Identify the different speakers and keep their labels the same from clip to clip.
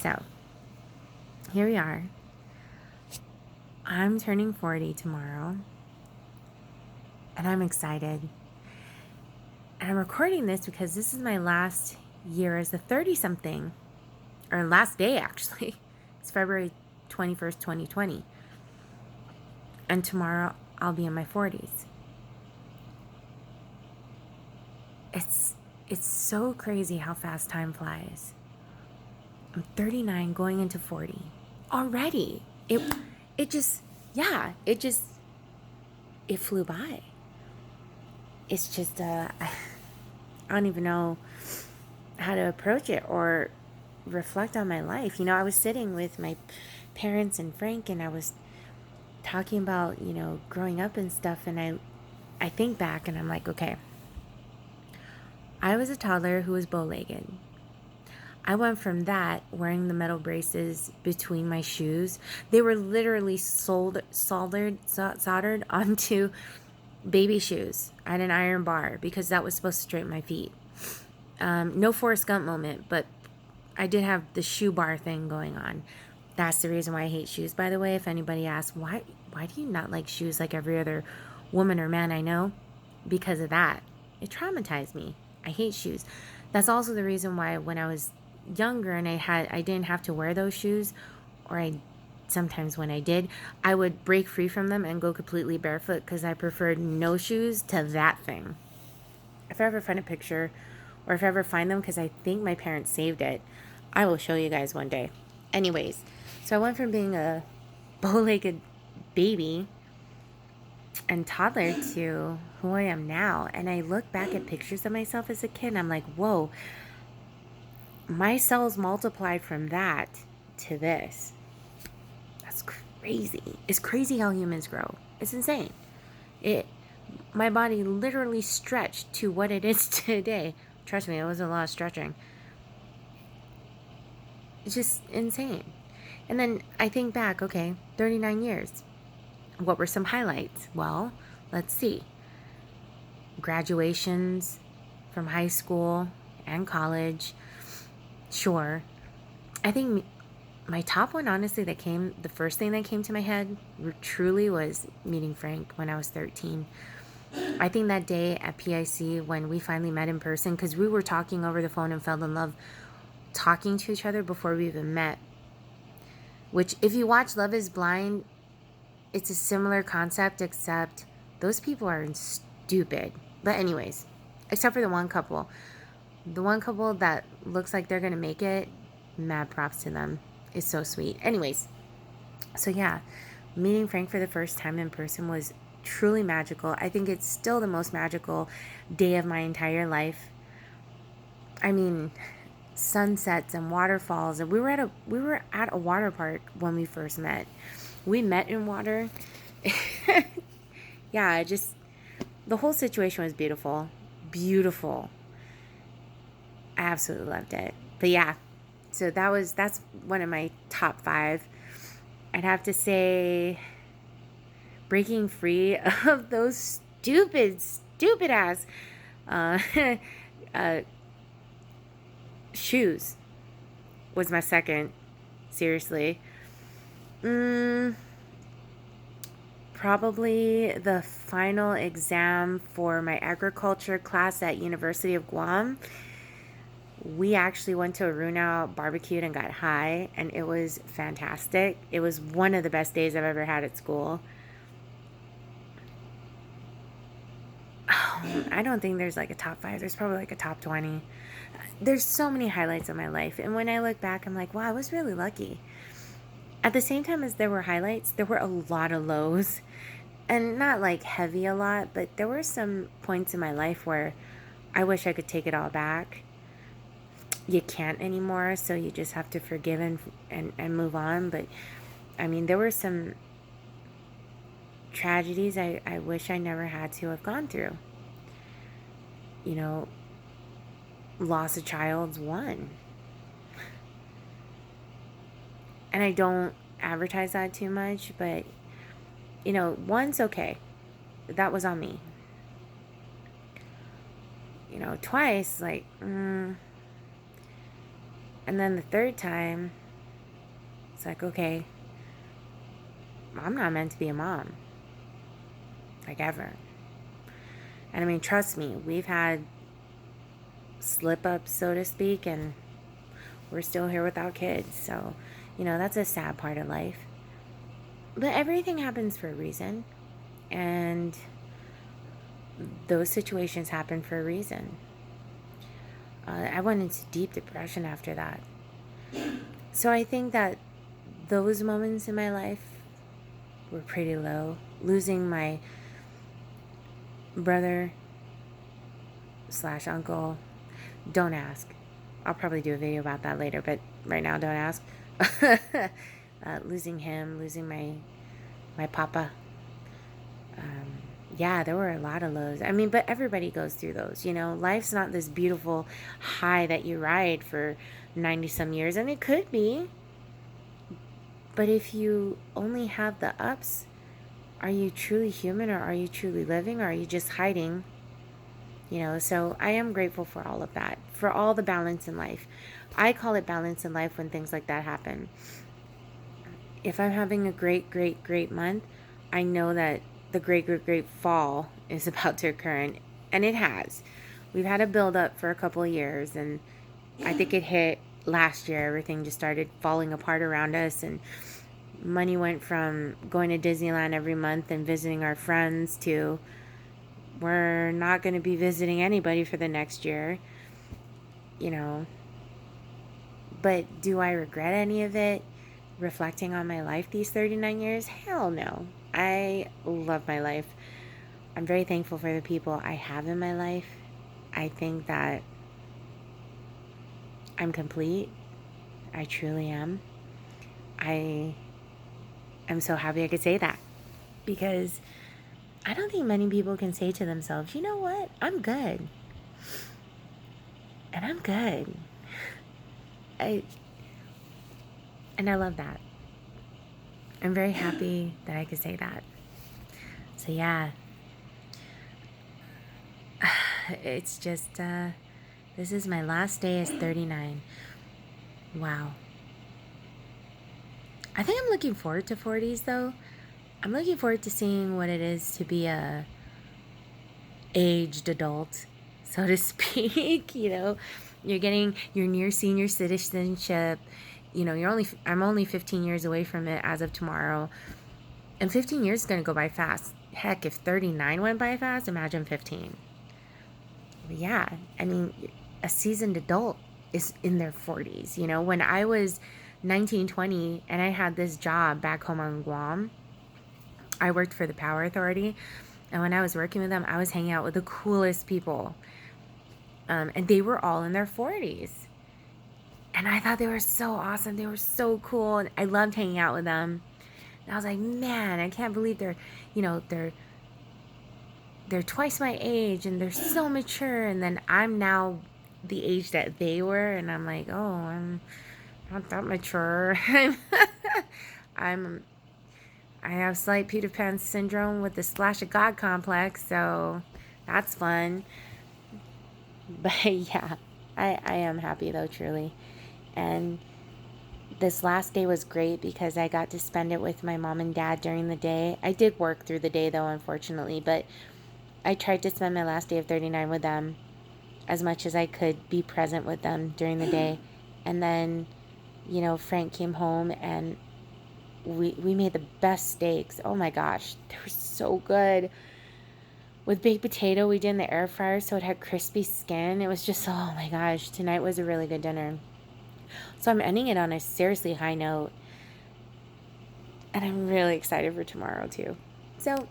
Speaker 1: So, here we are. I'm turning 40 tomorrow, and I'm excited. And I'm recording this because this is my last year as a 30-something, or last day actually. It's February 21st, 2020. And tomorrow I'll be in my 40s. It's so crazy how fast time flies. I'm 39 going into 40 already. It just, yeah, it flew by. It's just I don't even know how to approach it or reflect on my life. I was sitting with my parents and Frank, and I was talking about, growing up and stuff, and I think back and I'm like, okay, I was a toddler who was bow-legged. I went from that, wearing the metal braces between my shoes. They were literally soldered onto baby shoes at an iron bar because that was supposed to straighten my feet. No Forrest Gump moment, but I did have the shoe bar thing going on. That's the reason why I hate shoes, by the way. If anybody asks, why do you not like shoes like every other woman or man I know? Because of that. It traumatized me. I hate shoes. That's also the reason why when I was younger and I didn't have to wear those shoes, or sometimes when I did, I would break free from them and go completely barefoot because I preferred no shoes to that thing. If I ever find a picture, or if I ever find them, because I think my parents saved it, I will show you guys one day. Anyways, so I went from being a bow-legged baby and toddler to who I am now. And I look back at pictures of myself as a kid and I'm like, whoa, my cells multiplied from that to this. That's crazy. It's crazy how humans grow. It's insane. My body literally stretched to what it is today. Trust me, it wasn't a lot of stretching. It's just insane. And then I think back, okay, 39 years. What were some highlights? Well, let's see. Graduations from high school and college. Sure. I think my top one, honestly, the first thing that came to my head truly was meeting Frank when I was 13. I think that day at PIC when we finally met in person, because we were talking over the phone and fell in love talking to each other before we even met. Which, if you watch Love is Blind, it's a similar concept, except those people are stupid. But anyways, except for the one couple. The one couple that looks like they're going to make it, mad props to them. It's so sweet. Anyways, so yeah, meeting Frank for the first time in person was truly magical. I think it's still the most magical day of my entire life. I mean, sunsets and waterfalls, and we were at a water park when we first met. We met in water. Yeah, the whole situation was beautiful. Beautiful. I absolutely loved it. But yeah, so that's one of my top 5. I'd have to say breaking free of those stupid ass uh, uh, shoes was my second. Seriously. Probably the final exam for my agriculture class at University of Guam. We actually went to Aruna, barbecued, and got high, and it was fantastic. It was one of the best days I've ever had at school. I don't think there's like a top 5. There's probably like a top 20. There's so many highlights of my life, and when I look back, I'm like, wow, I was really lucky. At the same time as there were highlights, there were a lot of lows. And not like heavy a lot, but there were some points in my life where I wish I could take it all back. You can't anymore, so you just have to forgive and move on. But I mean, there were some tragedies I wish I never had to have gone through. Loss of child's one. And I don't advertise that too much, but one's okay. That was on me. Twice, like, and then the third time, It's like, okay, I'm not meant to be a mom. Like, ever. And I mean, trust me, we've had slip ups, so to speak, and we're still here without kids. So, that's a sad part of life. But everything happens for a reason. And those situations happen for a reason. I went into deep depression after that. So I think that those moments in my life were pretty low. Losing my brother / uncle. Don't ask. I'll probably do a video about that later, but right now, don't ask. Losing him, losing my papa. Yeah, there were a lot of lows. I mean, but everybody goes through those, Life's not this beautiful high that you ride for 90 some years, and it could be. But if you only have the ups, are you truly human, or are you truly living, or are you just hiding? So I am grateful for all of that, for all the balance in life. I call it balance in life when things like that happen. If I'm having a great, great, great month, I know that the great, great, great fall is about to occur, and it has. We've had a build up for a couple of years, and I think it hit last year. Everything just started falling apart around us, and money went from going to Disneyland every month and visiting our friends to we're not going to be visiting anybody for the next year, But do I regret any of it? Reflecting on my life these 39 years? Hell no. I love my life. I'm very thankful for the people I have in my life. I think that I'm complete. I truly am. I am so happy I could say that, because I don't think many people can say to themselves, you know what? I'm good. And I'm good. And I love that. I'm very happy that I could say that. So yeah, it's just, this is my last day as 39. Wow. I think I'm looking forward to 40s though. I'm looking forward to seeing what it is to be a aged adult, so to speak. You're near senior citizenship. I'm only 15 years away from it as of tomorrow. And 15 years is going to go by fast. Heck, if 39 went by fast, imagine 15. Yeah, I mean, a seasoned adult is in their 40s. When I was 19, 20, and I had this job back home on Guam, I worked for the Power Authority. And when I was working with them, I was hanging out with the coolest people. And they were all in their 40s. And I thought they were so awesome. They were so cool. And I loved hanging out with them. And I was like, man, I can't believe they're twice my age and they're so mature. And then I'm now the age that they were. And I'm like, oh, I'm not that mature. I have slight Peter Pan syndrome with the splash of God complex. So that's fun. But yeah, I am happy though, truly. And this last day was great because I got to spend it with my mom and dad during the day. I did work through the day though, unfortunately, but I tried to spend my last day of 39 with them as much as I could, be present with them during the day. And then, Frank came home and we made the best steaks. Oh my gosh, they were so good. With baked potato, we did in the air fryer, so it had crispy skin. It was just, oh my gosh, tonight was a really good dinner. So I'm ending it on a seriously high note. And I'm really excited for tomorrow too. So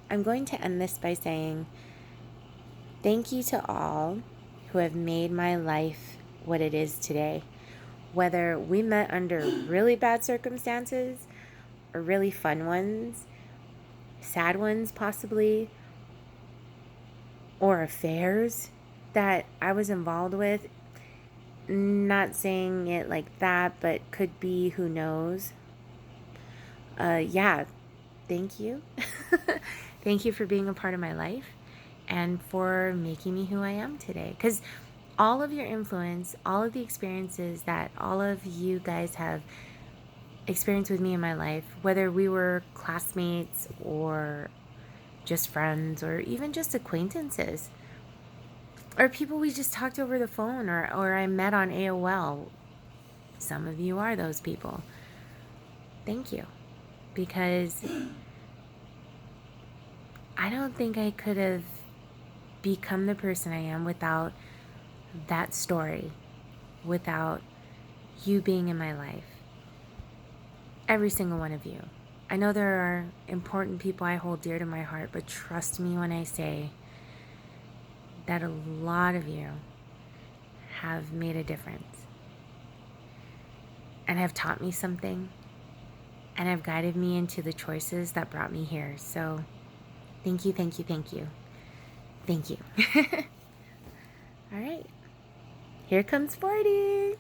Speaker 1: I'm going to end this by saying thank you to all who have made my life what it is today. Whether we met under really bad circumstances or really fun ones, sad ones possibly, or affairs that I was involved with. Not saying it like that, but could be, who knows. Yeah, thank you. Thank you for being a part of my life and for making me who I am today. Because all of your influence, all of the experiences that all of you guys have experience with me in my life, whether we were classmates or just friends or even just acquaintances or people we just talked over the phone or I met on AOL. Some of you are those people. Thank you. Because I don't think I could have become the person I am without that story, without you being in my life. Every single one of you. I know there are important people I hold dear to my heart, but trust me when I say that a lot of you have made a difference and have taught me something and have guided me into the choices that brought me here. So thank you, thank you, thank you. Thank you. All right. Here comes 40.